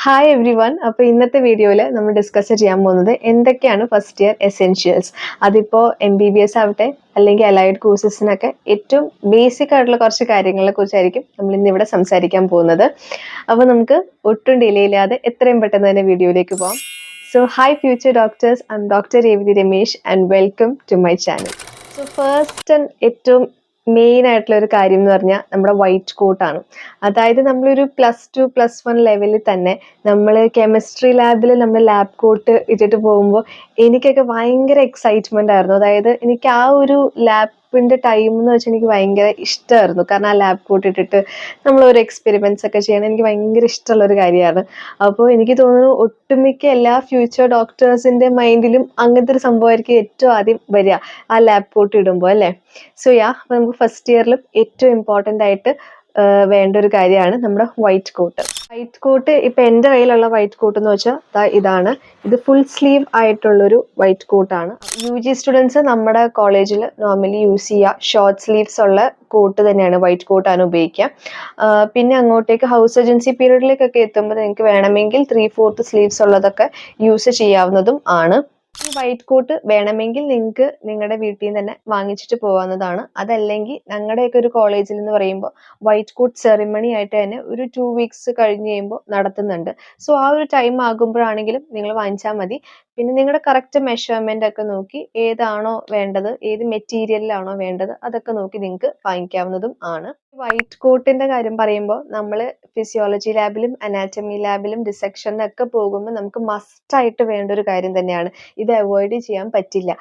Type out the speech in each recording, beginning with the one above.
Hi every one. അപ്പോൾ ഇന്നത്തെ വീഡിയോയിൽ നമ്മൾ ഡിസ്കസ് ചെയ്യാൻ പോകുന്നത് എന്തൊക്കെയാണ് ഫസ്റ്റ് ഇയർ എസെൻഷ്യൽസ്. അതിപ്പോൾ MBBS ആവട്ടെ അല്ലെങ്കിൽ അലൈഡ് കോഴ്സസിനൊക്കെ ഏറ്റവും ബേസിക് ആയിട്ടുള്ള കുറച്ച് കാര്യങ്ങളെ കുറിച്ചായിരിക്കും നമ്മൾ ഇന്ന് ഇവിടെ സംസാരിക്കാൻ പോകുന്നത്. അപ്പോൾ നമുക്ക് ഒട്ടും ഡിലേ ഇല്ലാതെ എത്രയും പെട്ടെന്ന് തന്നെ വീഡിയോയിലേക്ക് പോകാം. So hi future doctors, I am doctor Revathi Ramesh and welcome to my channel. So first and ഏറ്റവും മെയിൻ ആയിട്ടുള്ള ഒരു കാര്യം എന്ന് പറഞ്ഞാൽ നമ്മുടെ വൈറ്റ് കോട്ടാണ്. അതായത് നമ്മളൊരു +2 +1 ലെവലിൽ തന്നെ നമ്മൾ കെമിസ്ട്രി ലാബിൽ നമ്മൾ ലാബ് കോട്ട് ഇട്ടിട്ട് പോകുമ്പോൾ എനിക്കൊക്കെ ഭയങ്കര എക്സൈറ്റ്മെന്റ് ആയിരുന്നു. അതായത് എനിക്ക് ആ ഒരു ലാബിന്റെ ടൈം എന്ന് വെച്ചാൽ എനിക്ക് ഭയങ്കര ഇഷ്ടമായിരുന്നു. കാരണം ആ ലാബ് കോട്ട് ഇട്ടിട്ട് നമ്മൾ ഒരു എക്സ്പെരിമെന്റ്സ് ഒക്കെ ചെയ്യണം എനിക്ക് ഭയങ്കര ഇഷ്ടമുള്ള ഒരു കാര്യമാണ്. അപ്പോൾ എനിക്ക് തോന്നുന്നു ഒട്ടുമിക്ക എല്ലാ ഫ്യൂച്ചർ ഡോക്ടേഴ്സിന്റെ മൈൻഡിലും അങ്ങനത്തെ ഒരു സംഭവമായിരിക്കും ഏറ്റവും ആദ്യം വരിക, ആ ലാബ് കോട്ട് ഇടുമ്പോൾ അല്ലേ. സോ അപ്പോൾ നമുക്ക് ഫസ്റ്റ് ഇയറിലും ഏറ്റവും ഇമ്പോർട്ടൻ്റ് ആയിട്ട് വേണ്ട ഒരു കാര്യമാണ് നമ്മുടെ വൈറ്റ് കോട്ട്. വൈറ്റ് കോട്ട് ഇപ്പം എൻ്റെ കയ്യിലുള്ള വൈറ്റ് കോട്ട് എന്ന് വെച്ചാൽ ഇതാണ്. ഇത് ഫുൾ സ്ലീവ് ആയിട്ടുള്ളൊരു വൈറ്റ് കോട്ടാണ്. UG സ്റ്റുഡൻസ് നമ്മുടെ കോളേജിൽ നോർമലി യൂസ് ചെയ്യുക ഷോർട്ട് സ്ലീവ്സ് ഉള്ള കോട്ട് തന്നെയാണ്, വൈറ്റ് കോട്ടാണ് ഉപയോഗിക്കുക. പിന്നെ അങ്ങോട്ടേക്ക് ഹൗസ് ഏജൻസി പീരീഡിലേക്കൊക്കെ എത്തുമ്പോൾ നിങ്ങൾക്ക് വേണമെങ്കിൽ 3/4 സ്ലീവ്സ് ഉള്ളതൊക്കെ യൂസ് ചെയ്യാവുന്നതും ആണ്. ഈ വൈറ്റ് കോട്ട് വേണമെങ്കിൽ നിങ്ങൾക്ക് നിങ്ങളുടെ വീട്ടിൽ നിന്ന് തന്നെ വാങ്ങിച്ചിട്ട് പോകാവുന്നതാണ്. അതല്ലെങ്കിൽ ഞങ്ങളുടെയൊക്കെ ഒരു കോളേജിൽ എന്ന് പറയുമ്പോൾ വൈറ്റ് കോട്ട് സെറിമണി ആയിട്ട് തന്നെ ഒരു 2 വീക്സ് കഴിഞ്ഞ് കഴിയുമ്പോൾ നടത്തുന്നുണ്ട്. സോ ആ ഒരു ടൈം ആകുമ്പോഴാണെങ്കിലും നിങ്ങൾ വാങ്ങിച്ചാൽ മതി. പിന്നെ നിങ്ങളുടെ കറക്റ്റ് മെഷർമെന്റ് ഒക്കെ നോക്കി ഏതാണോ വേണ്ടത്, ഏത് മെറ്റീരിയലിലാണോ വേണ്ടത് അതൊക്കെ നോക്കി നിങ്ങൾക്ക് വാങ്ങിക്കാവുന്നതും ആണ്. വൈറ്റ് കോട്ടിന്റെ കാര്യം പറയുമ്പോൾ നമ്മൾ ഫിസിയോളജി ലാബിലും അനാറ്റമി ലാബിലും ഡിസെക്ഷനൊക്കെ പോകുമ്പോൾ നമുക്ക് മസ്റ്റ് ആയിട്ട് വേണ്ട ഒരു കാര്യം തന്നെയാണ്. ഇത് അവോയ്ഡ് ചെയ്യാൻ പറ്റില്ല.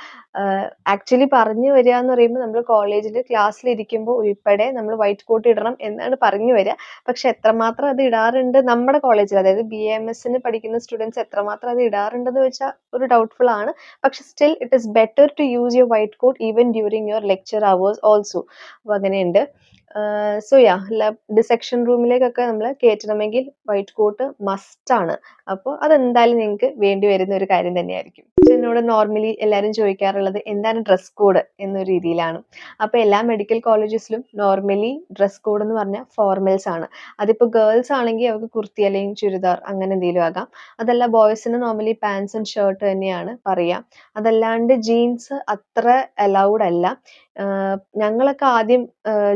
ആക്ച്വലി പറഞ്ഞു വരിക എന്ന് പറയുമ്പോൾ നമ്മൾ കോളേജിൽ ക്ലാസ്സിലിരിക്കുമ്പോൾ ഉൾപ്പെടെ നമ്മൾ വൈറ്റ് കോട്ട് ഇടണം എന്നാണ് പറഞ്ഞു വരിക. പക്ഷെ എത്രമാത്രം അത് ഇടാറുണ്ട് നമ്മുടെ കോളേജിൽ, അതായത് BAMS പഠിക്കുന്ന സ്റ്റുഡൻസ് എത്രമാത്രം അത് ഇടാറുണ്ടെന്ന് വെച്ചാൽ ഒരു ഡൗട്ട്ഫുൾ ആണ്. പക്ഷെ still it is better to use your white coat even during your lecture hours also. അപ്പോൾ അങ്ങനെയുണ്ട്. സോ ഡിസെക്ഷൻ റൂമിലേക്കൊക്കെ നമ്മൾ കയറ്റണമെങ്കിൽ വൈറ്റ് കോട്ട് മസ്റ്റ് ആണ്. അപ്പോൾ അതെന്തായാലും നിങ്ങൾക്ക് വേണ്ടി വരുന്ന ഒരു കാര്യം തന്നെയായിരിക്കും. എന്നോട് നോർമലി എല്ലാവരും ചോദിക്കാറുള്ളത് എന്താണ് ഡ്രസ് കോഡ് എന്നൊരു രീതിയിലാണ്. അപ്പോൾ എല്ലാ മെഡിക്കൽ കോളേജസിലും നോർമലി ഡ്രസ് കോഡ് എന്ന് പറഞ്ഞാൽ ഫോർമൽസ് ആണ്. അതിപ്പോൾ ഗേൾസ് ആണെങ്കിൽ അവർക്ക് കുർത്തി അല്ലെങ്കിൽ ചുരിദാർ അങ്ങനെ എന്തെങ്കിലും ആകാം. അതല്ല ബോയ്സിന് നോർമലി പാൻസ് ആൻഡ് ഷർട്ട് തന്നെയാണ് പറയുക. അതല്ലാണ്ട് ജീൻസ് അത്ര അലൗഡ് അല്ല. ഞങ്ങളൊക്കെ ആദ്യം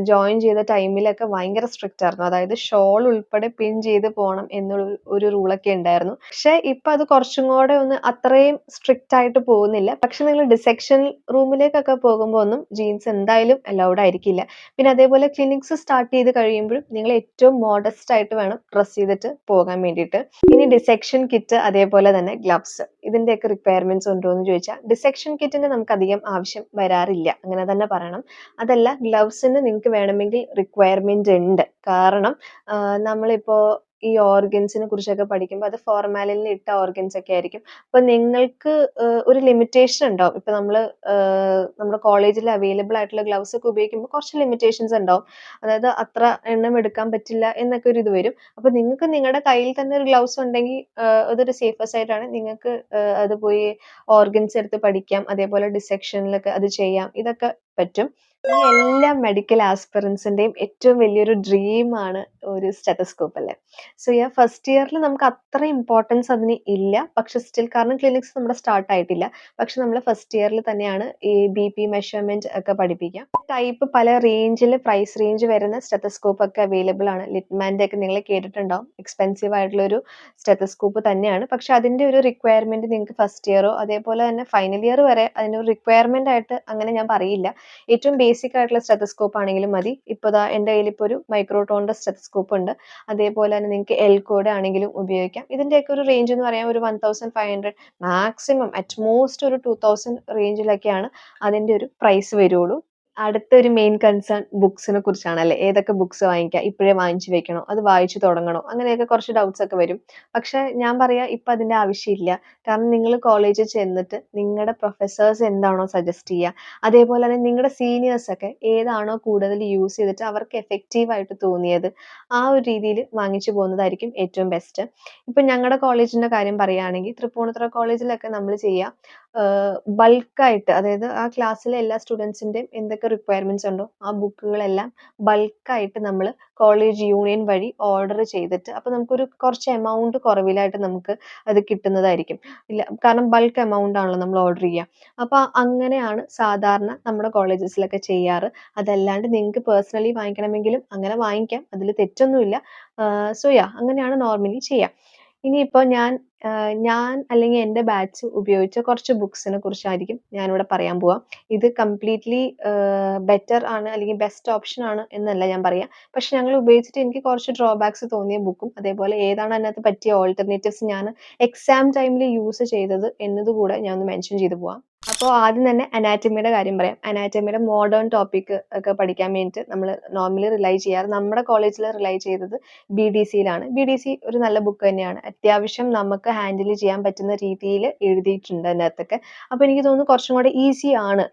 ജോയിൻ ചെയ്ത ടൈമിലൊക്കെ ഭയങ്കര സ്ട്രിക്റ്റ് ആയിരുന്നു. അതായത് ഷോൾ ഉൾപ്പെടെ പിൻ ചെയ്ത് പോകണം എന്നുള്ള ഒരു റൂളൊക്കെ ഉണ്ടായിരുന്നു. പക്ഷെ ഇപ്പൊ അത് കുറച്ചും കൂടെ ഒന്ന് അത്രയും സ്ട്രിക്റ്റ് ആയിട്ട് പോകുന്നില്ല. പക്ഷെ നിങ്ങൾ ഡിസെക്ഷൻ റൂമിലേക്കൊക്കെ പോകുമ്പോൾ ഒന്നും ജീൻസ് എന്തായാലും അലൗഡ് ആയിരിക്കില്ല. പിന്നെ അതേപോലെ ക്ലിനിക്സ് സ്റ്റാർട്ട് ചെയ്ത് കഴിയുമ്പോഴും നിങ്ങൾ ഏറ്റവും മോഡസ്റ്റ് ആയിട്ട് വേണം ഡ്രസ് ചെയ്തിട്ട് പോകാൻ വേണ്ടിയിട്ട്. ഇനി ഡിസെക്ഷൻ കിറ്റ് അതേപോലെ തന്നെ ഗ്ലവ്സ് ഇതിന്റെയൊക്കെ റിക്വയർമെന്റ്സ് ഉണ്ടോ എന്ന് ചോദിച്ചാൽ ഡിസെക്ഷൻ കിറ്റിന് നമുക്ക് അധികം ആവശ്യം വരാറില്ല, അങ്ങനെ തന്നെ പറയണം. അതല്ല ഗ്ലവ്സിന് നിങ്ങൾക്ക് വേണമെങ്കിൽ റിക്വയർമെന്റ് ഉണ്ട്. കാരണം നമ്മളിപ്പോ ഈ ഓർഗൻസിനെ കുറിച്ചൊക്കെ പഠിക്കുമ്പോൾ അത് ഫോർമാലിനിൽ ഇട്ട ഓർഗൻസ് ഒക്കെ ആയിരിക്കും. അപ്പൊ നിങ്ങൾക്ക് ഒരു ലിമിറ്റേഷൻ ഉണ്ടാവും. ഇപ്പൊ നമ്മുടെ കോളേജിൽ അവൈലബിൾ ആയിട്ടുള്ള ഗ്ലവ്സ് ഒക്കെ ഉപയോഗിക്കുമ്പോൾ കുറച്ച് ലിമിറ്റേഷൻസ് ഉണ്ടാവും. അതായത് അത്ര എണ്ണം എടുക്കാൻ പറ്റില്ല എന്നൊക്കെ ഒരു ഇത് വരും. അപ്പൊ നിങ്ങൾക്ക് നിങ്ങളുടെ കയ്യിൽ തന്നെ ഒരു ഗ്ലൗസ് ഉണ്ടെങ്കിൽ അതൊരു സേഫർ സൈഡ് ആണ്. നിങ്ങൾക്ക് അത് പോയി ഓർഗൻസ് എടുത്ത് പഠിക്കാം, അതേപോലെ ഡിസെക്ഷനിലൊക്കെ അത് ചെയ്യാം, ഇതൊക്കെ പറ്റും. ഈ എല്ലാ മെഡിക്കൽ ആസ്പിറൻസിന്റെയും ഏറ്റവും വലിയൊരു ഡ്രീം ആണ് ഒരു സ്റ്റെതസ്കോപ്പ് അല്ലേ. സോ ഫസ്റ്റ് ഇയറിൽ നമുക്ക് അത്ര ഇമ്പോർട്ടൻസ് അതിന് ഇല്ല. പക്ഷെ സ്റ്റിൽ കാരണം ക്ലിനിക്സ് നമ്മുടെ സ്റ്റാർട്ട് ആയിട്ടില്ല. പക്ഷെ നമ്മൾ ഫസ്റ്റ് ഇയറിൽ തന്നെയാണ് ഈ BP മെഷർമെന്റ് ഒക്കെ പഠിപ്പിക്കുക. ടൈപ്പ് പല റേഞ്ചിൽ പ്രൈസ് റേഞ്ച് വരുന്ന സ്റ്റെതസ്കോപ്പ് ഒക്കെ അവൈലബിൾ ആണ്. ലിറ്റ്മാൻ്റെ ഒക്കെ നിങ്ങൾ കേട്ടിട്ടുണ്ടാവും. എക്സ്പെൻസീവ് ആയിട്ടുള്ള ഒരു സ്റ്റെതസ്കോപ്പ് തന്നെയാണ്. പക്ഷെ അതിന്റെ ഒരു റിക്വയർമെന്റ് നിങ്ങൾക്ക് ഫസ്റ്റ് ഇയറോ അതേപോലെ തന്നെ ഫൈനൽ ഇയർ വരെ അതിനൊരു റിക്വയർമെന്റ് ആയിട്ട് അങ്ങനെ ഞാൻ പറയില്ല. ഏറ്റവും ബേസിക് ആയിട്ടുള്ള സ്റ്റെതസ്കോപ്പ് ആണെങ്കിലും മതി. ഇപ്പോൾ എൻ്റെ കയ്യിൽ ഇപ്പോൾ ഒരു മൈക്രോട്ടോണിന്റെ സ്റ്റെതസ്കോപ്പ് ഉണ്ട്. അതേപോലെ തന്നെ നിങ്ങൾക്ക് എൽകോഡ് ആണെങ്കിലും ഉപയോഗിക്കാം. ഇതിന്റെയൊക്കെ ഒരു റേഞ്ച് എന്ന് പറയാൻ ഒരു 1500, മാക്സിമം അറ്റ്മോസ്റ്റ് ഒരു 2000 റേഞ്ചിലൊക്കെയാണ് അതിന്റെ ഒരു പ്രൈസ് വരുള്ളൂ. അടുത്തൊരു മെയിൻ കൺസേൺ ബുക്സിനെ കുറിച്ചാണല്ലേ. ഏതൊക്കെ ബുക്സ് വാങ്ങിക്കാം, ഇപ്പോഴേ വാങ്ങിച്ചു വെക്കണോ, അത് വായിച്ചു തുടങ്ങണോ, അങ്ങനെയൊക്കെ കുറച്ച് ഡൗട്ട്സ് ഒക്കെ വരും. പക്ഷെ ഞാൻ പറയാ ഇപ്പൊ അതിന്റെ ആവശ്യമില്ല. കാരണം നിങ്ങൾ കോളേജിൽ ചെന്നിട്ട് നിങ്ങളുടെ പ്രൊഫസേഴ്സ് എന്താണോ സജസ്റ്റ് ചെയ്യുക, അതേപോലെ തന്നെ നിങ്ങളുടെ സീനിയേഴ്സ് ഒക്കെ ഏതാണോ കൂടുതൽ യൂസ് ചെയ്തിട്ട് അവർക്ക് എഫക്റ്റീവ് ആയിട്ട് തോന്നിയത് ആ ഒരു രീതിയിൽ വാങ്ങിച്ചു പോകുന്നതായിരിക്കും ഏറ്റവും ബെസ്റ്റ്. ഇപ്പൊ ഞങ്ങളുടെ കോളേജിന്റെ കാര്യം പറയുകയാണെങ്കിൽ തൃപ്പൂണിത്തുറ കോളേജിലൊക്കെ നമ്മൾ ചെയ്യുക ബൾക്കായിട്ട്, അതായത് ആ ക്ലാസ്സിലെ എല്ലാ സ്റ്റുഡൻസിൻ്റെയും എന്തൊക്കെ റിക്വയർമെൻറ്റ്സ് ഉണ്ടോ ആ ബുക്കുകളെല്ലാം ബൾക്കായിട്ട് നമ്മൾ കോളേജ് യൂണിയൻ വഴി ഓർഡർ ചെയ്തിട്ട്, അപ്പോൾ നമുക്കൊരു കുറച്ച് എമൗണ്ട് കുറവിലായിട്ട് നമുക്ക് അത് കിട്ടുന്നതായിരിക്കും. ഇല്ല, കാരണം ബൾക്ക് എമൗണ്ട് ആണല്ലോ നമ്മൾ ഓർഡർ ചെയ്യുക. അപ്പോൾ അങ്ങനെയാണ് സാധാരണ നമ്മുടെ കോളേജസിലൊക്കെ ചെയ്യാറ്. അതല്ലാണ്ട് നിങ്ങൾക്ക് പേഴ്സണലി വാങ്ങിക്കണമെങ്കിലും അങ്ങനെ വാങ്ങിക്കാം, അതിൽ തെറ്റൊന്നുമില്ല. സോ യാ, അങ്ങനെയാണ് നോർമലി ചെയ്യുക. ഇനിയിപ്പോൾ ഞാൻ അല്ലെങ്കിൽ എൻ്റെ ബാച്ച് ഉപയോഗിച്ച കുറച്ച് ബുക്സിനെ കുറിച്ചായിരിക്കും ഞാനിവിടെ പറയാൻ പോവാം. ഇത് കംപ്ലീറ്റ്ലി ബെറ്റർ ആണ് അല്ലെങ്കിൽ ബെസ്റ്റ് ഓപ്ഷൻ ആണ് എന്നല്ല ഞാൻ പറയാ. പക്ഷെ ഞങ്ങൾ ഉപയോഗിച്ചിട്ട് എനിക്ക് കുറച്ച് ഡ്രോബാക്സ് തോന്നിയ ബുക്കും അതേപോലെ ഏതാണ് അതിനകത്ത് പറ്റിയ ഓൾട്ടർനേറ്റീവ്സ് ഞാൻ എക്സാം ടൈമിൽ യൂസ് ചെയ്തത് എന്നതുകൂടെ ഞാൻ ഒന്ന് മെൻഷൻ ചെയ്തു പോവാം. അപ്പോൾ ആദ്യം തന്നെ അനാറ്റമിയുടെ കാര്യം പറയാം. അനാറ്റമിയുടെ മോഡേൺ ടോപ്പിക് ഒക്കെ പഠിക്കാൻ വേണ്ടിയിട്ട് നമ്മൾ നോർമലി റിലൈ ചെയ്യാറ്, നമ്മുടെ കോളേജിൽ റിലൈ ചെയ്തത് BDCയിലാണ്. BDC ഒരു നല്ല ബുക്ക് തന്നെയാണ്. അത്യാവശ്യം നമുക്ക് ഹാൻഡിൽ ചെയ്യാൻ പറ്റുന്ന രീതിയിൽ എഴുതിയിട്ടുണ്ട് അതിനകത്തൊക്കെ. അപ്പോൾ എനിക്ക് തോന്നുന്നു കുറച്ചും കൂടെ ഈസി ആണ്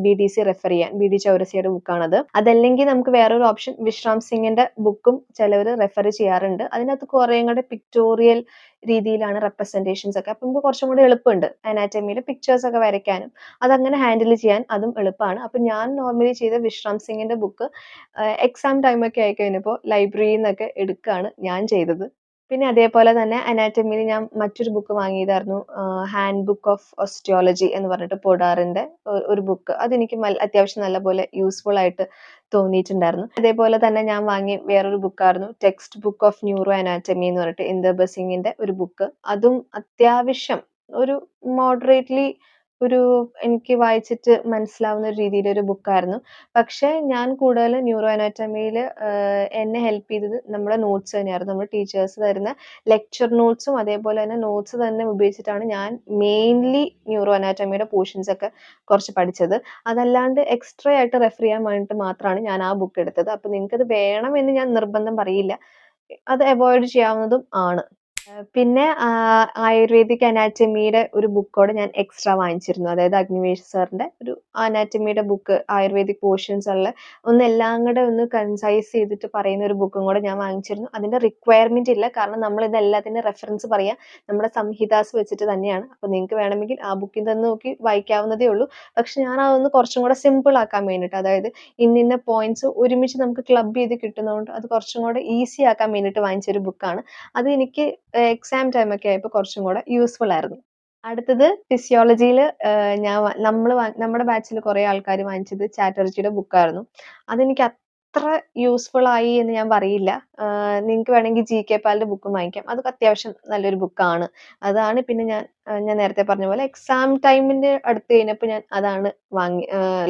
BDC റെഫർ ചെയ്യാൻ. BD ചൗരസിയുടെ ബുക്കാണത്. അതല്ലെങ്കിൽ നമുക്ക് വേറൊരു ഓപ്ഷൻ വിശ്രാം സിംഗിന്റെ ബുക്കും ചിലവർ റെഫർ ചെയ്യാറുണ്ട്. അതിനകത്ത് കുറേയും കൂടെ പിക്ടോറിയൽ രീതിയിലാണ് റെപ്രസെന്റേഷൻസ് ഒക്കെ. അപ്പം നമുക്ക് കുറച്ചും കൂടി എളുപ്പമുണ്ട് അനാറ്റമിയിൽ പിക്ചേഴ്സ് ഒക്കെ വരയ്ക്കാനും അതങ്ങനെ ഹാൻഡിൽ ചെയ്യാൻ അതും എളുപ്പമാണ്. അപ്പം ഞാൻ നോർമലി ചെയ്ത വിശ്രാം സിംഗിന്റെ ബുക്ക് എക്സാം ടൈമൊക്കെ ആയി കഴിഞ്ഞപ്പോൾ ലൈബ്രറിയിൽ നിന്നൊക്കെ എടുക്കുകയാണ് ഞാൻ ചെയ്തത്. പിന്നെ അതേപോലെ തന്നെ അനാറ്റമിയിൽ ഞാൻ മറ്റൊരു ബുക്ക് വാങ്ങിയതായിരുന്നു, ഹാൻഡ് ബുക്ക് ഓഫ് ഓസ്റ്റിയോളജി എന്ന് പറഞ്ഞിട്ട് പൊഡാറിന്റെ ഒരു ബുക്ക്. അതെനിക്ക് അത്യാവശ്യം നല്ലപോലെ യൂസ്ഫുൾ ആയിട്ട് തോന്നിയിട്ടുണ്ടായിരുന്നു. അതേപോലെ തന്നെ ഞാൻ വാങ്ങിയ വേറൊരു ബുക്കായിരുന്നു textbook of neuroanatomy എന്ന് പറഞ്ഞിട്ട് ഇന്ദർബർ സിംഗിന്റെ ഒരു ബുക്ക്. അതും അത്യാവശ്യം ഒരു മോഡറേറ്റ്ലി ഒരു എനിക്ക് വായിച്ചിട്ട് മനസ്സിലാവുന്ന ഒരു രീതിയിലൊരു ബുക്കായിരുന്നു. പക്ഷെ ഞാൻ കൂടുതൽ ന്യൂറോ അനാറ്റമിയിൽ എന്നെ ഹെൽപ്പ് ചെയ്തത് നമ്മുടെ നോട്ട്സ് തന്നെയായിരുന്നു. നമ്മുടെ ടീച്ചേഴ്സ് തരുന്ന ലെക്ചർ നോട്ട്സും അതേപോലെ തന്നെ നോട്ട്സ് തന്നെ ഉപയോഗിച്ചിട്ടാണ് ഞാൻ മെയിൻലി ന്യൂറോ അനാറ്റമിയുടെ പോർഷൻസ് ഒക്കെ കുറച്ച് പഠിച്ചത്. അതല്ലാണ്ട് എക്സ്ട്രാ ആയിട്ട് റെഫർ ചെയ്യാൻ വേണ്ടിയിട്ട് മാത്രമാണ് ഞാൻ ആ ബുക്ക് എടുത്തത്. അപ്പോൾ നിങ്ങൾക്കത് വേണമെന്ന് ഞാൻ നിർബന്ധം പറയില്ല, അത് അവോയ്ഡ് ചെയ്യാവുന്നതും ആണ്. പിന്നെ ആയുർവേദിക് അനാറ്റമിയുടെ ഒരു ബുക്കോടെ ഞാൻ എക്സ്ട്രാ വാങ്ങിച്ചിരുന്നു. അതായത് അഗ്നിവേശ് സാറിന്റെ ഒരു അനാറ്റമിയുടെ ബുക്ക്, ആയുർവേദിക് പോർഷൻസ് ഉള്ള എല്ലാം കൂടെ ഒന്ന് കൺസൈസ് ചെയ്തിട്ട് പറയുന്ന ഒരു ബുക്കും കൂടെ ഞാൻ വാങ്ങിച്ചിരുന്നു. അതിന്റെ റിക്വയർമെന്റ് ഇല്ല, കാരണം നമ്മൾ ഇത് എല്ലാത്തിന്റെ റെഫറൻസ് പറയാം നമ്മുടെ സംഹിതാസ് വെച്ചിട്ട് തന്നെയാണ്. അപ്പൊ നിങ്ങൾക്ക് വേണമെങ്കിൽ ആ ബുക്കിൽ തന്നെ നോക്കി വായിക്കാവുന്നതേ ഉള്ളൂ. പക്ഷെ ഞാൻ അതൊന്ന് കുറച്ചും കൂടെ സിമ്പിൾ ആക്കാൻ വേണ്ടിയിട്ട്, അതായത് ഇന്ന പോയിന്റ്സ് ഒരുമിച്ച് നമുക്ക് ക്ലബ് ചെയ്ത് കിട്ടുന്നതുകൊണ്ട് അത് കുറച്ചും കൂടെ ഈസി ആക്കാൻ വേണ്ടിയിട്ട് വാങ്ങിച്ചൊരു ബുക്കാണ്. അത് എനിക്ക് എക്സാം ടൈമൊക്കെ ആയപ്പോൾ കുറച്ചും കൂടെ യൂസ്ഫുൾ ആയിരുന്നു. അടുത്തത് ഫിസിയോളജിയിൽ നമ്മുടെ ബാച്ചിൽ കുറേ ആൾക്കാർ വാങ്ങിച്ചത് ചാറ്റർജിയുടെ ബുക്കായിരുന്നു. അതെനിക്ക് അത്ര യൂസ്ഫുൾ ആയി എന്ന് ഞാൻ പറയില്ല. നിങ്ങൾക്ക് വേണമെങ്കിൽ GK പാലിന്റെ ബുക്കും വാങ്ങിക്കാം, അതൊക്കെ അത്യാവശ്യം നല്ലൊരു ബുക്കാണ്. അതാണ് പിന്നെ ഞാൻ നേരത്തെ പറഞ്ഞ പോലെ എക്സാം ടൈമിന്റെ അടുത്ത് കഴിഞ്ഞപ്പോൾ ഞാൻ അതാണ്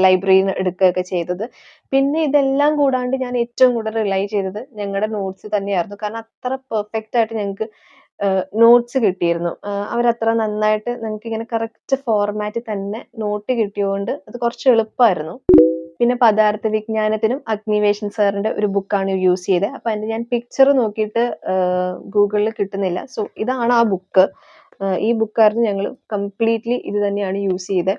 ലൈബ്രറിയിൽ നിന്ന് എടുക്കുകയൊക്കെ ചെയ്തത്. പിന്നെ ഇതെല്ലാം കൂടാണ്ട് ഞാൻ ഏറ്റവും കൂടുതൽ റിലൈ ചെയ്തത് ഞങ്ങളുടെ നോട്ട്സ് തന്നെയായിരുന്നു. കാരണം അത്ര പെർഫെക്റ്റ് ആയിട്ട് ഞങ്ങൾക്ക് നോട്ട്സ് കിട്ടിയിരുന്നു. അവരത്ര നന്നായിട്ട് ഞങ്ങൾക്ക് ഇങ്ങനെ കറക്റ്റ് ഫോർമാറ്റിൽ തന്നെ നോട്ട് കിട്ടിയതുകൊണ്ട് അത് കുറച്ച് എളുപ്പമായിരുന്നു. പിന്നെ പദാർത്ഥ വിജ്ഞാനത്തിനും അഗ്നിവേശൻ സാറിന്റെ ഒരു ബുക്കാണ് യൂസ് ചെയ്തത്. അപ്പൊ അതിന്റെ ഞാൻ പിക്ചർ നോക്കിയിട്ട് ഗൂഗിളിൽ കിട്ടുന്നില്ല. സോ ഇതാണ് ആ ബുക്ക്. ഈ ബുക്കായിരുന്നു ഞങ്ങൾ കംപ്ലീറ്റ്ലി ഇത് തന്നെയാണ് യൂസ് ചെയ്തത്.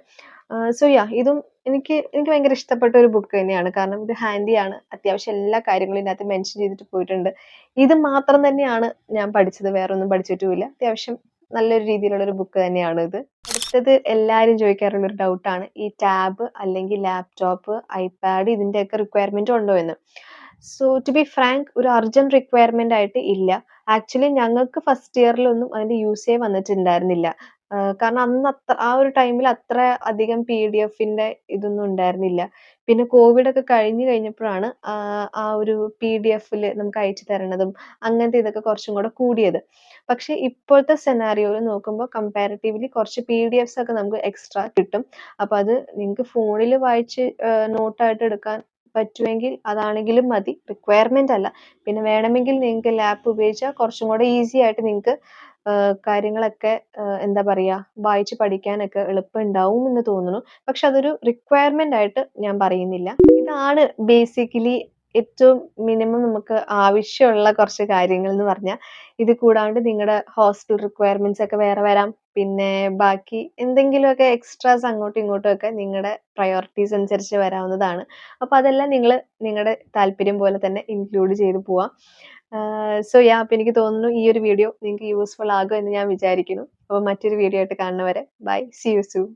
സോ യാ, ഇതും എനിക്ക് ഭയങ്കര ഇഷ്ടപ്പെട്ട ഒരു ബുക്ക് തന്നെയാണ്. കാരണം ഇത് ഹാൻഡിയാണ്, അത്യാവശ്യം എല്ലാ കാര്യങ്ങളും ഇതിനകത്ത് മെൻഷൻ ചെയ്തിട്ട് പോയിട്ടുണ്ട്. ഇത് മാത്രം തന്നെയാണ് ഞാൻ പഠിച്ചത്, വേറെ ഒന്നും പഠിച്ചിട്ടുമില്ല. അത്യാവശ്യം നല്ലൊരു രീതിയിലുള്ള ഒരു ബുക്ക് തന്നെയാണ് ഇത്. അടുത്തത് എല്ലാവരും ചോദിക്കാറുള്ള ഒരു ഡൗട്ടാണ് ഈ ടാബ് അല്ലെങ്കിൽ ലാപ്ടോപ്പ്, ഐപാഡ് ഇതിന്റെയൊക്കെ റിക്വയർമെന്റ് ഉണ്ടോ എന്ന്. സോ ടു ബി ഫ്രാങ്ക്, ഒരു അർജന്റ് റിക്വയർമെന്റ് ആയിട്ട് ഇല്ല. ആക്ച്വലി ഞങ്ങൾക്ക് ഫസ്റ്റ് ഇയറിലൊന്നും അതിന്റെ യൂസേ വന്നിട്ടുണ്ടായിരുന്നില്ല. കാരണം അന്ന് ആ ഒരു ടൈമിൽ അത്ര അധികം PDF-ന്റെ ഇതൊന്നും ഉണ്ടായിരുന്നില്ല. പിന്നെ കോവിഡ് ഒക്കെ കഴിഞ്ഞപ്പോഴാണ് ആ ഒരു PDF-ല് നമുക്ക് അയച്ചു തരണതും അങ്ങനത്തെ ഇതൊക്കെ കുറച്ചും കൂടെ കൂടിയത്. പക്ഷെ ഇപ്പോഴത്തെ സെനാറിയോയിൽ നോക്കുമ്പോൾ കമ്പാരിറ്റീവ്ലി കുറച്ച് PDFs ഒക്കെ നമുക്ക് എക്സ്ട്രാ കിട്ടും. അപ്പൊ അത് നിങ്ങൾക്ക് ഫോണിൽ വായിച്ച് നോട്ടായിട്ട് എടുക്കാൻ പറ്റുമെങ്കിൽ അതാണെങ്കിലും മതി, റിക്വയർമെന്റ് അല്ല. പിന്നെ വേണമെങ്കിൽ നിങ്ങൾക്ക് ലാപ്പ് ഉപയോഗിച്ചാൽ കുറച്ചും കൂടെ ഈസി ആയിട്ട് നിങ്ങൾക്ക് കാര്യങ്ങളൊക്കെ എന്താ പറയാ വായിച്ച് പഠിക്കാനൊക്കെ എളുപ്പമുണ്ടാവും എന്ന് തോന്നുന്നു. പക്ഷെ അതൊരു റിക്വയർമെന്റ് ആയിട്ട് ഞാൻ പറയുന്നില്ല. ഇതാണ് ബേസിക്കലി ഏറ്റവും മിനിമം നമുക്ക് ആവശ്യമുള്ള കുറച്ച് കാര്യങ്ങൾ എന്ന് പറഞ്ഞാൽ. ഇത് കൂടാണ്ട് നിങ്ങളുടെ ഹോസ്റ്റൽ റിക്വയർമെന്റ്സ് ഒക്കെ വേറെ വരാം. പിന്നെ ബാക്കി എന്തെങ്കിലുമൊക്കെ എക്സ്ട്രാസ് അങ്ങോട്ടും ഇങ്ങോട്ടും ഒക്കെ നിങ്ങളുടെ പ്രയോറിറ്റീസ് അനുസരിച്ച് വരാവുന്നതാണ്. അപ്പൊ അതെല്ലാം നിങ്ങൾ നിങ്ങളുടെ താല്പര്യം പോലെ തന്നെ ഇൻക്ലൂഡ് ചെയ്ത് പോവാം. സോ അപ്പോൾ എനിക്ക് തോന്നുന്നു ഈ ഒരു വീഡിയോ നിങ്ങൾക്ക് യൂസ്ഫുൾ ആകും എന്ന് ഞാൻ വിചാരിക്കുന്നു. അപ്പോൾ മറ്റൊരു വീഡിയോ ആയിട്ട് കാണുന്നവരെ ബൈ, സീ യു സൂൺ.